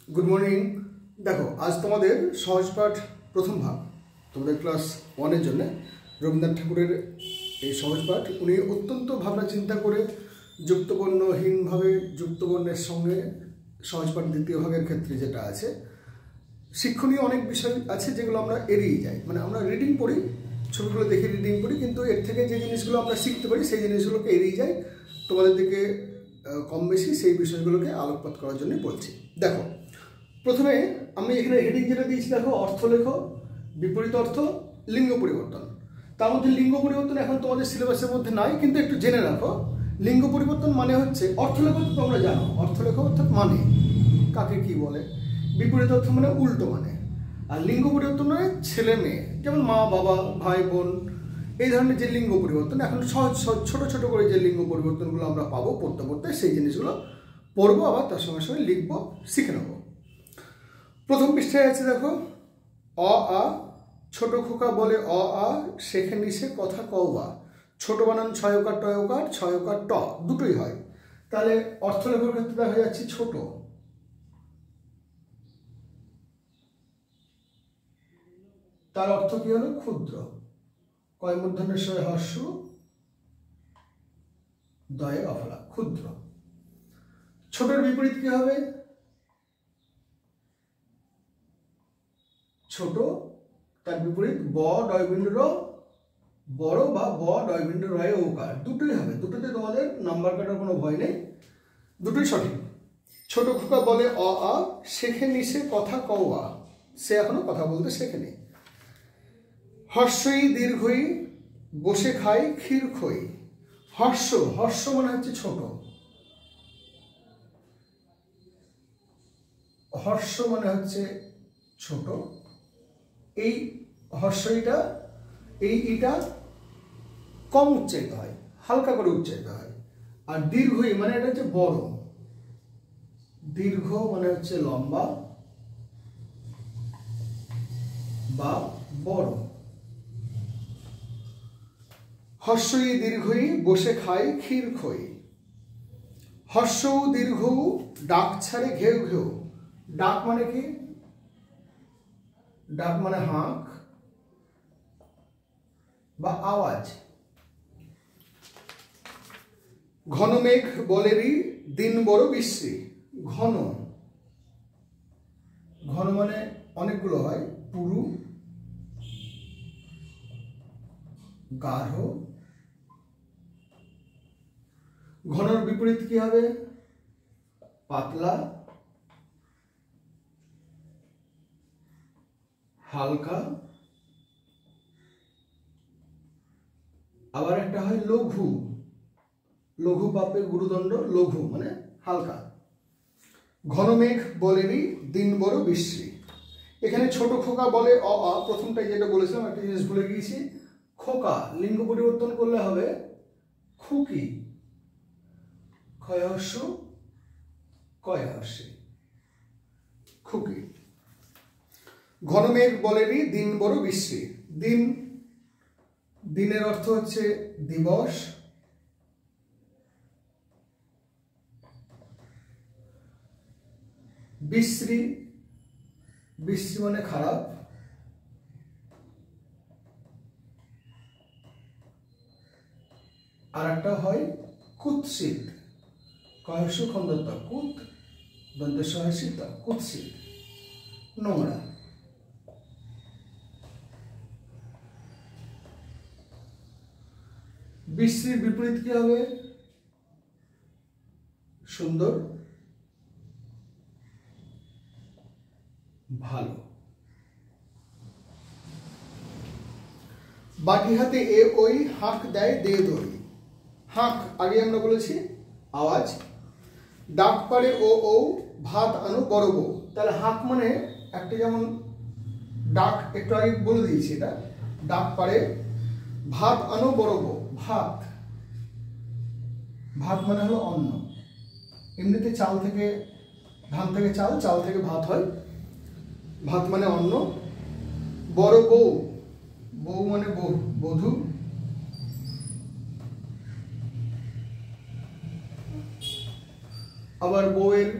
Good morning. দেখো, আজ তোমাদের সহজ পাঠ প্রথম ভাগ, তোমাদের ক্লাস 1-এর জন্য রবীন্দ্রনাথ ঠাকুরের এই সহজ পাঠ উনি অত্যন্ত ভাবনা চিন্তা করে যুক্তবর্ণহীনভাবে যুক্তবর্ণের সঙ্গে সহজ পাঠ দ্বিতীয় ভাগের ক্ষেত্রে যেটা আছে, শিক্ষণীয় অনেক বিষয় আছে যেগুলো আমরা এড়িয়ে যাই। মানে আমরা রিডিং পড়ি, ছবিগুলো দেখে রিডিং পড়ি, কিন্তু এর থেকে যে জিনিসগুলো আমরা শিখতে পারি সেই জিনিসগুলোকে এড়িয়ে যাই। তোমাদের দিকে কম বেশি সেই বিষয়গুলোকে আলোকপাত করার জন্য বলছি। দেখো, প্রথমে আমি এখানে হেডিং যেটা দিয়েছি, দেখো, অর্থ লেখো, বিপরীত অর্থ, লিঙ্গ পরিবর্তন। তার মধ্যে লিঙ্গ পরিবর্তন এখন তোমাদের সিলেবাসের মধ্যে নাই, কিন্তু একটু জেনে রাখো। লিঙ্গ পরিবর্তন মানে হচ্ছে, অর্থ লেখো তো তোমরা জানো, অর্থ লেখো অর্থাৎ মানে কাকে কি বলে, বিপরীত অর্থ মানে উল্টো মানে, আর লিঙ্গ পরিবর্তন মানে ছেলে মেয়ে, যেমন মা বাবা ভাই বোন, এই ধরনের যে লিঙ্গ পরিবর্তন এখন সহজ ছোট ছোট করে যে লিঙ্গ পরিবর্তনগুলো আমরা পাবো পড়তে পড়তে, সেই জিনিসগুলো পড়বো, আবার তার সঙ্গে সঙ্গে লিখবো, শিখে নেবো। প্রথম পৃষ্ঠায় আছে, দেখো, অ আ, ছোট খোকা বলে অ আ, শেখে নিশে কথা কওয়া। ছোট বানান ছয়কার টয়কার, ছয়কার ট, দুটোই হয়। তাহলে অর্থ লেখার ক্ষেত্রে দেখা যাচ্ছে ছোট, তার অর্থ কি হলো ক্ষুদ্র, কয় মূর্ধন্যের সয় হর্ষ, দয়ে অফলা, ক্ষুদ্র। ছোটের বিপরীত কি হবে? ছোট, তার বিপরীত ব ডয়বিন্দু র, বড়, বা ব ডয়বিন্দু রয়ে ওকার, দুটোই হবে। দুটোতে তোমাদের নাম্বার কাটার কোনো ভয় নেই, দুটোই সঠিক। ছোট খোকা বলে অ আ, শেখে নিশে কথা কওয়া, সে এখনো কথা বলতে শেখেনি। হর্ষই দীর্ঘই, বসে খাই ক্ষীর খই। হর্ষ, হর্ষ মানে হচ্ছে ছোট, হর্ষ মানে হচ্ছে ছোট। এই হর্ষইটা, এই ইটা কম উচ্চারিত হয়, হালকা করে উচ্চারিত হয়। আর দীর্ঘই মানে এটা হচ্ছে বড়, দীর্ঘ মানে হচ্ছে লম্বা বা বড়। হর্ষই দীর্ঘই, বসে খাই ক্ষীর খই। হর্ষ দীর্ঘ, ডাক ছাড়ে ঘেউ ঘেউ। ডাক মানে কি? ডাক মানে হাঁক বা আওয়াজ। ঘন মেঘ বলেরি, দিন বড় বিশ্রী। ঘন, ঘন মানে অনেকগুলো হয়, পুরু, গাঢ়। ঘনর বিপরীত কি হবে? পাতলা, হালকা। আবার একটা হয় লঘু, লঘু পাপে গুরুদণ্ড, লঘু মানে হালকা। ঘন মেঘ বলেনি, দিন বড় বিশ্রী। এখানে ছোট খোকা বলে অ আ, প্রথমটাই যেটা বলেছিলাম, একটা জিনিস ভুলে গিয়েছি, খোকা লিঙ্গ পরিবর্তন করলে হবে খুকি, ক্ষয় হর্ষ কয় হর্ষে, খুকি। ঘন মেঘ বলেনি, দিন বড় বিশ্রী। দিন, দিনের অর্থ হচ্ছে দিবস। বিশ্রী, বিশ্রী মানে খারাপ। আর একটা হয় কুৎসিত, কয়স খন্দত, কুত দন্ত সহসিত, কুৎসিত, নোংরা। বিশ্রীর বিপরীত কি হবে? সুন্দর, ভালো। বাটি হাতে এ ওই, হাঁক দেয় দে দই। হাঁক আগে আমরা বলেছি আওয়াজ। ডাক পারে ও ও, ভাত আনো বড় বউ। তাহলে হাঁক মানে একটা, যেমন ডাক একটু আগে বলে দিয়েছি, এটা ডাক পারে। ভাত আনো বড় বউ, ভাত, ভাত মানে হলো অন্ন। এমনিতে চাল থেকে, ধান থেকে চাল, চাল থেকে ভাত হয়, ভাত মানে অন্ন। বড় বউ, বউ মানে বধূ। আবার বউয়ের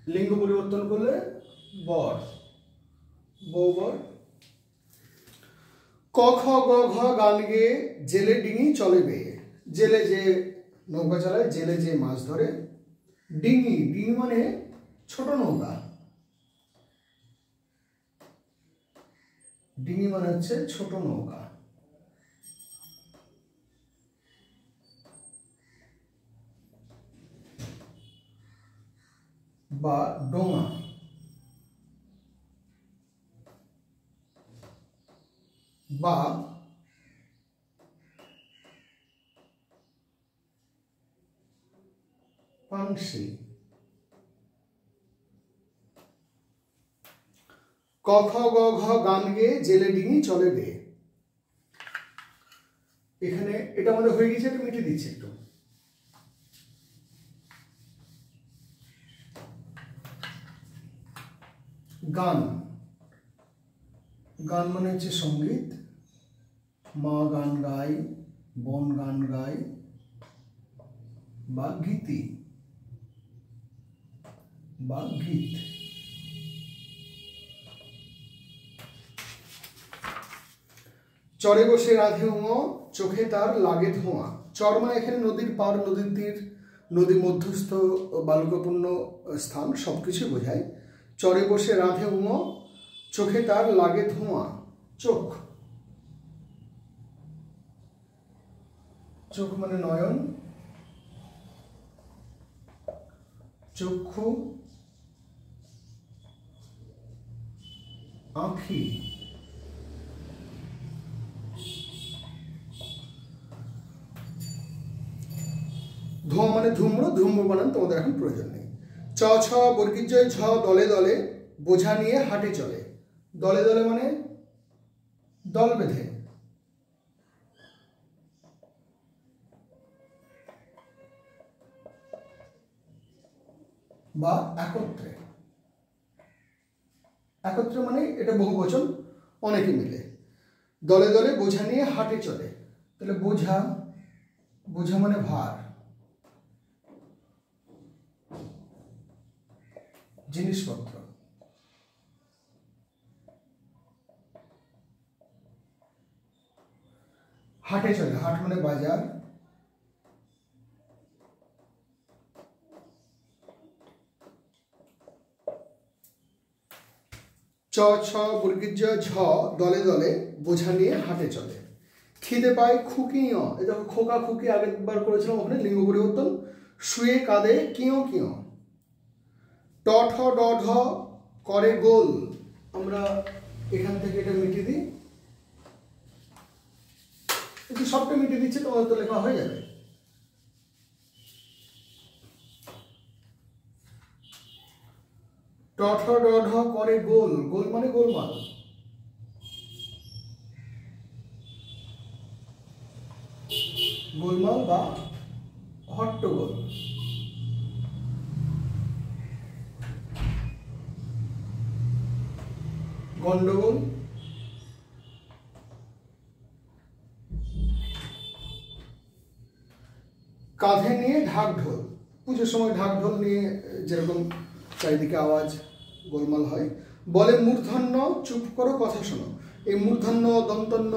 লিঙ্গ পরিবর্তন করলে বর, বৌবর। ক খ গ ঘ গান গেয়ে জেলে ডিঙি চলে বেয়ে। জেলে যে নৌকা চালায়, জেলে যে মাছ ধরে। ডিঙি, ডিঙি মানে ছোট নৌকা, ডিঙি মানে হচ্ছে ছোট নৌকা। বা ডোঙা। বা পানসি। ক খ গ ঘ গান গেয়ে জেলে ডিঙি চলে বেয়ে। এখানে এটা আমাদের হয়ে গেছে, এটা মিটিয়ে দিচ্ছি একটু। গান, গান মানে হচ্ছে সঙ্গীত। মা গান গায়, বোন গান গায়, বা গীতি বা গীত। চরে বসে রাধে উঁ, চোখে তার লাগে ধোঁয়া। চর মানে এখানে নদীর পার, নদীর তীর, নদী মধ্যস্থ বালুকাপূর্ণ স্থান সবকিছু বোঝায়। চরে বসে রাধে উঁ, চোখে তার লাগে ধোঁয়া। চোখ, চোখ মানে নয়ন, চক্ষু, আঁখি। ধোঁয়া মানে ধূম্র, ধূম্র বানান তোমাদের এখন প্রয়োজন নেই। চ ছ বর্গীর জয় ঝ দলে দলে বোঝা নিয়ে হাটে চলে। দলে দলে মানে দল বেঁধে। বা একত্রে। একত্রে মানে এটা বহু বচন, অনেকে মিলে। দলে দলে বোঝা নিয়ে হাটে চলে। তাহলে বোঝা, বোঝা মানে ভার, জিনিসপত্র। হাটে চলে, হাট মানে বাজার। চ ছ বর্গীর জ ঝ দলে দলে বোঝা নিয়ে হাটে চলে। খিদে পায় খুকিও, এই দেখো খোকা খুকি আগেরবার করেছিলাম, ওখানে লিঙ্গ পরিবর্তন। শুয়ে কাঁদে কিও কিও। ট ঠ ড ঢ করে গোল। আমরা এখান থেকে এটা মিটিয়ে দিই, কিন্তু সবটা মিটিয়ে দিচ্ছে, তোমাদের তো লেখা হয়ে যাবে। ট ঠ ড ঢ করে গোল, গোল মানে গোলমাল। গোলমাল বা হট্টগোল। গন্ডগোল। কাঁধে নিয়ে ঢাক ঢোল, পুজোর সময় ঢাক ঢোল নিয়ে যেরকম চারিদিকে আওয়াজ গোলমাল হয়। বলে মূর্ধন্য চুপ করো কথা শোনো। এই মূর্ধন্য, দন্তন্য,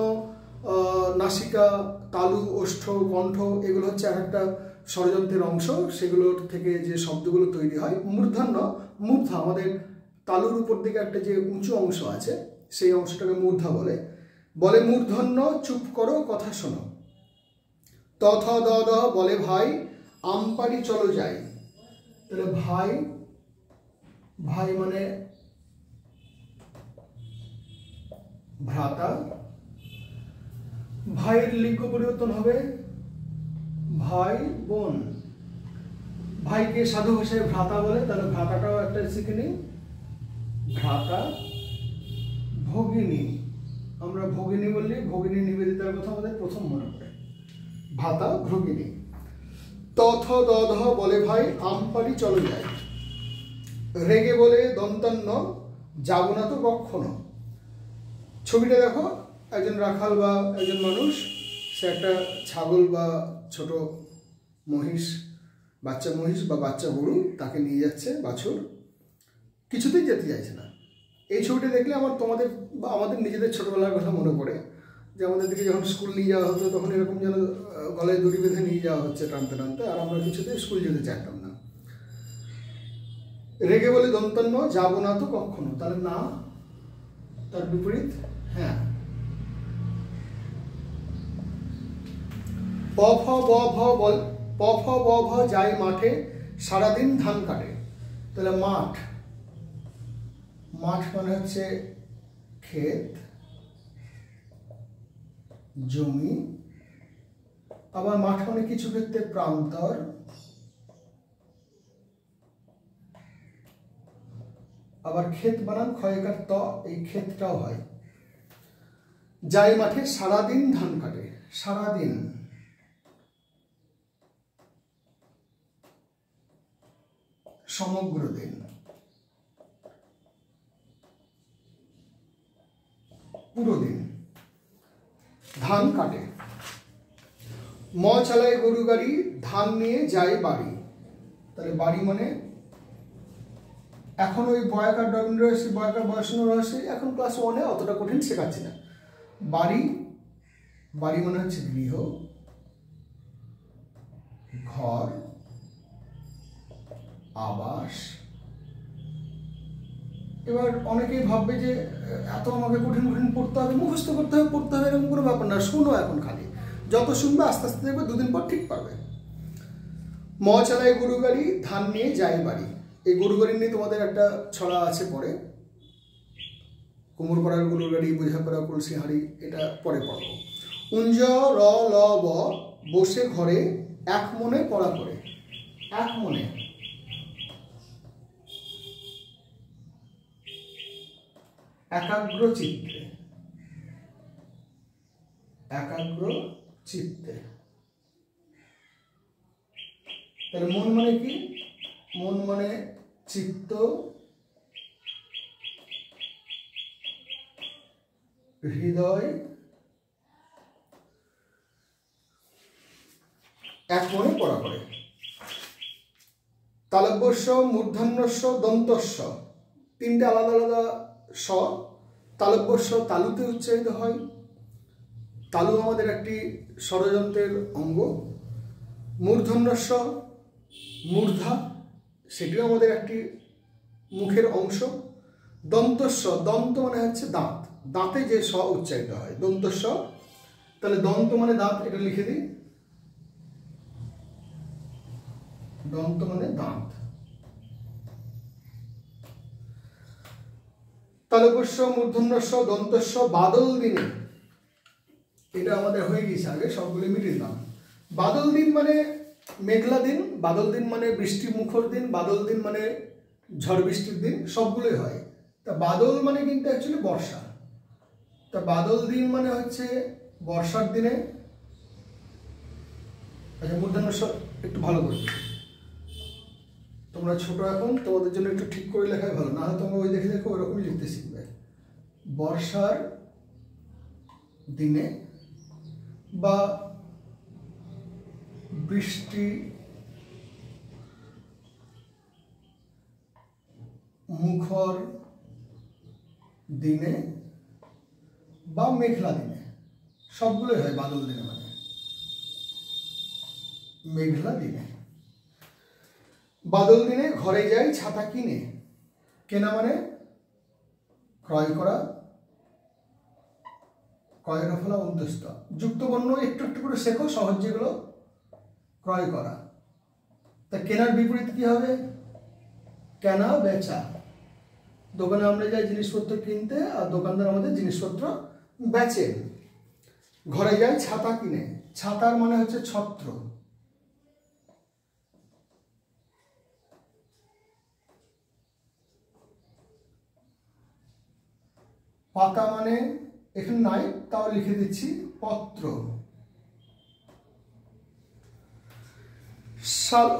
নাসিকা, তালু, ওষ্ঠ, কণ্ঠ, এগুলো হচ্ছে এক একটা ষড়যন্ত্রের অংশ, সেগুলোর থেকে যে শব্দগুলো তৈরি হয়। মূর্ধন্য, মূর্ধা আমাদের তালুর উপর দিকে একটা যে উঁচু অংশ আছে, সেই অংশটাকে মূর্ধা বলে। বলে মূর্ধন্য চুপ করো কথা শোনো। তথ দ দ বলে ভাই আমপাড়ি চলো যাই। তাহলে ভাই, ভাই মানে ভ্রাতা। ভাইয়ের লিঙ্গ পরিবর্তন হবে ভাই বোন। ভাইকে সাধু ভাষায় ভ্রাতা বলে, তাহলে ভ্রাতাটাও একটা শিখে নিই। ভ্রাতা। ভগিনী, আমরা ভগিনী বললি, ভগিনী নিবেদিতার কথা আমাদের প্রথম মনে পড়ে। ভাতা, ভগিনী। তথ দ ধ বলে ভাই আমপাড়ি চলো যাই। রেগে বলে দন্তান্ন যাব না তো কখনো। ছবিটা দেখো, একজন রাখাল বা একজন মানুষ, সে একটা ছাগল বা ছোট মহিষ, বাচ্চা মহিষ বা বাচ্চা গরু, তাকে নিয়ে যাচ্ছে, বাছুর। কিছুতেই যেতে চাইছে না। এই ছবিটা দেখলে আমার তোমাদের বা আমাদের নিজেদের ছোটোবেলার কথা মনে পড়ে, যে আমাদের দিকে যখন স্কুল নিয়ে যাওয়া হতো তখন এরকম যেন গলায় দড়ি বেঁধে নিয়ে যাওয়া হচ্ছে টানতে টানতে, আর আমরা কিছুতেই স্কুল যেতে চাইতাম না। রেগে বলে দন্তন্য, যাবো না তো কখনো, তাহলে না, তার বিপরীত হ্যাঁ। প ফ ব ভ বল, প ফ ব ভ যায় মাঠে, সারাদিন ধান কাটে। তাহলে মাঠ, মাঠ মানে হচ্ছে ক্ষেত, জমি, আবার মাঠ মানে কিছু ক্ষেত্রে প্রান্তর, আবার ক্ষেত বানান ক্ষয়কার ত, এই ক্ষেতটাও হয়। যায় মাঠে সারাদিন ধান কাটে, সারাদিন, সমগ্র দিন, পুরো দিন ধান কাটে। ম চালায় গরু গাড়ি, ধান নিয়ে যায় বাড়ি। তাহলে বাড়ি মানে এখন ওই বয়াকার ডমিন রয়েছে, বয়াকার বয়সন রয়েছে, এখন ক্লাস 1-এ অতটা কঠিন শেখাচ্ছি না। বাড়ি, বাড়ি মানে হচ্ছে গৃহ, ঘর, আবাস। এবার অনেকেই ভাববে যে এত আমাকে কঠিন কঠিন পড়তে হবে, মুখস্থ করতে হবে এরকম কোনো ব্যাপার না। শুনো এখন, খালি যত শুনবে আস্তে আস্তে দেখবে 2 দিন পর ঠিক পারবে। ম চালায় গরু গাড়ি, ধান নিয়ে যায় বাড়ি। এই গরু গাড়ি নিয়ে তোমাদের একটা ছড়া আছে পরে, কুমোর পাড়ার গরু গাড়ি, বোঝাপড়া কলসি হাঁড়ি, এটা পরে পড়ব। উঞ্জ র ল ব, বসে ঘরে এক মনে পড়া করে। এক মনে, একাগ্র চিত্তে, একাগ্র চিত্তে। তাহলে মন মানে কি? মন মানে চিত্ত, হৃদয়, এক মনে পড়া করে। তালব্যস্য, মূর্ধন্যস্য, দন্তস্য, 3টে আলাদা আলাদা স। তালব্যস্য তালুতে উচ্চারিত হয়। তালু আমাদের একটি ষড়যন্ত্রের অঙ্গ। মূর্ধন্যস্য মূর্ধা, সেটিও আমাদের একটি মুখের অংশ। দন্তস্য, দন্ত মানে হচ্ছে দাঁত, দাঁতে যে স উচ্চারিত হয়, দন্তস্য। তাহলে দন্ত মানে দাঁত, এটা লিখে দিই, দন্ত মানে দাঁত। তালব্যস্য, মূর্ধন্যস্য, দন্তস্য। বাদল দিনে, এটা আমাদের হয়ে গেছে আগে, সবগুলো মিটিয়ে দিলাম। বাদল দিন মানে মেঘলা দিন, বাদল দিন মানে বৃষ্টি মুখর দিন, বাদল দিন মানে ঝড় বৃষ্টির দিন, সবগুলোই হয়। তা বাদল মানে কিন্তু অ্যাকচুয়ালি বর্ষা। তা বাদল দিন মানে হচ্ছে বর্ষার দিনে। আচ্ছা, মূর্ধন্যস্য একটু ভালো করে, তোমরা ছোট এখন, তোমাদের জন্য একটু ঠিক করে লেখাই ভালো, না হলে তোমরা ওই দেখে দেখো ওরকমই লিখতে শিখবে। বর্ষার দিনে বা বৃষ্টি মুখর দিনে বা মেঘলা দিনে, সবগুলোই হয় বাদল দিনে মানে মেঘলা দিনে। বাদল দিনে ঘরে যাই ছাতা কিনে। কেনা মানে ক্রয় করা, ক্রয়ের ফলা অন্তস্থ। যুক্তবর্ণ একটু একটু করে শেখো, সহজ যেগুলো। ক্রয় করা, তা কেনার বিপরীত কি হবে? কেনা বেচা। দোকানে আমরা যাই জিনিসপত্র কিনতে, আর দোকানদার আমাদের জিনিসপত্র বেচে। ঘরে যাই ছাতা কিনে, ছাতার মানে হচ্ছে ছত্র। পাতা মানে এখানে নাই, তাও লিখে দিচ্ছি, পত্র।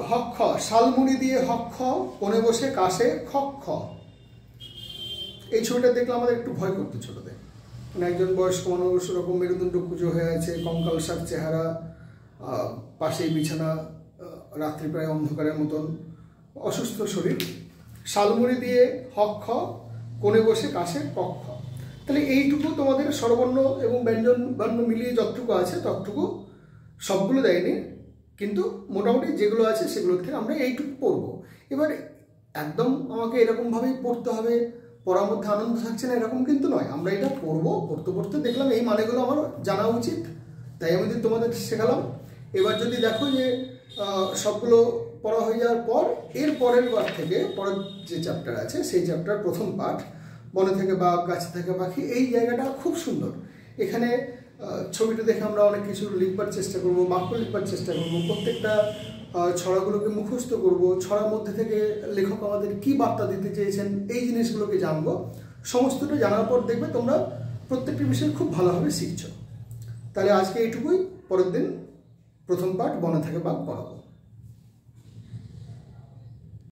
হক্ষ, শালমুড়ি দিয়ে হক্ষ, কোণে বসে কাশে খক্ষ। এই ছবিটা দেখলে আমাদের একটু ভয় করতো ছোটতে, মানে একজন বয়স্ক মানুষ ওরকম মেরুদণ্ড কুঁজো হয়ে আছে, কঙ্কালসার চেহারা, পাশেই বিছানা, রাত্রি প্রায় অন্ধকারের মতন, অসুস্থ শরীর। শালমুড়ি দিয়ে হক খ, কোণে বসে কাছে কক খ। তাহলে এইটুকু তোমাদের স্বরবর্ণ এবং ব্যঞ্জন বর্ণ মিলিয়ে যতটুকু আছে ততটুকু, সবগুলো দেয়নি, কিন্তু মোটামুটি যেগুলো আছে সেগুলো থেকে আমরা এইটুকু পড়বো। এবার একদম আমাকে এরকমভাবেই পড়তে হবে, পড়ার মধ্যে আনন্দ থাকছে না এরকম কিন্তু নয়। আমরা এটা পড়বো, পড়তে পড়তে দেখলাম এই মানেগুলো আমার জানা উচিত, তাই আমি তোমাদের শেখালাম। এবার যদি দেখো যে সবগুলো পড়া হয়ে যাওয়ার পর এর পরের বার থেকে পরের যে চ্যাপ্টার আছে সেই চ্যাপ্টার প্রথম পাঠ বনে থেকে বাঘ, গাছে থেকে পাখি, এই জায়গাটা খুব সুন্দর। এখানে ছবিটা দেখে আমরা অনেক কিছু লিখবার চেষ্টা করব, বাক্য লিখবার চেষ্টা করব, প্রত্যেকটা ছড়াগুলোকে মুখস্থ করব, ছড়ার মধ্যে থেকে লেখক আমাদের কি বার্তা দিতে চেয়েছেন এই জিনিসগুলোকে জানবো। সমস্তটা জানার পর দেখবে তোমরা প্রত্যেকটি বিষয় খুব ভালোভাবে শিখছো। তাহলে আজকে এইটুকুই, পরের দিন প্রথম পাঠ বনে থেকে বাঘ পড়াবো।